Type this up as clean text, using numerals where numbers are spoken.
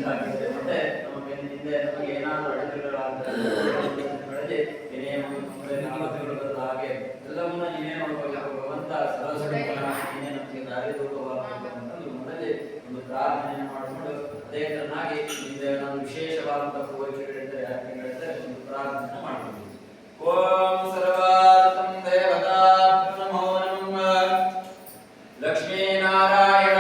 ಆಗಿದೆ. ಮತ್ತೆ ನಮಗೆ ಹಿಂದೆ ನಮಗೆ ಏನಾದರೂ ಅಡೆತಡೆಗಳಾಗ್ತದೆ ಏನೇ ಮುಂದೆ ನಾಲ್ಕು ಹಾಗೆ ಎಲ್ಲವನ್ನ ನೀನೇ ನೋಡ್ಬೇಕು ಭಗವಂತ ನೀನೇ ನಮಗೆ ದಾರಿ ತೋರುವಾಗ ಮೊದಲೇ ಒಂದು ಪ್ರಾರ್ಥನೆಯನ್ನು ಮಾಡಿಕೊಂಡು ಅದೇ ತರನಾಗಿ ಹಿಂದೆ ನಾನು ವಿಶೇಷವಾದಂತಹ ಪೂಜೆಗಳಿದ್ದರೆ ಯಾಕೆ ಹೇಳಿದ್ರೆ ಒಂದು ಪ್ರಾರ್ಥನೆ ಮಾಡಬಹುದು. ಓಂ ಸರ್ವಾರ್ಥಂ ದೇವತಾ ನಮೋ ನಮಃ ಲಕ್ಷ್ಮೀನಾರಾಯಣ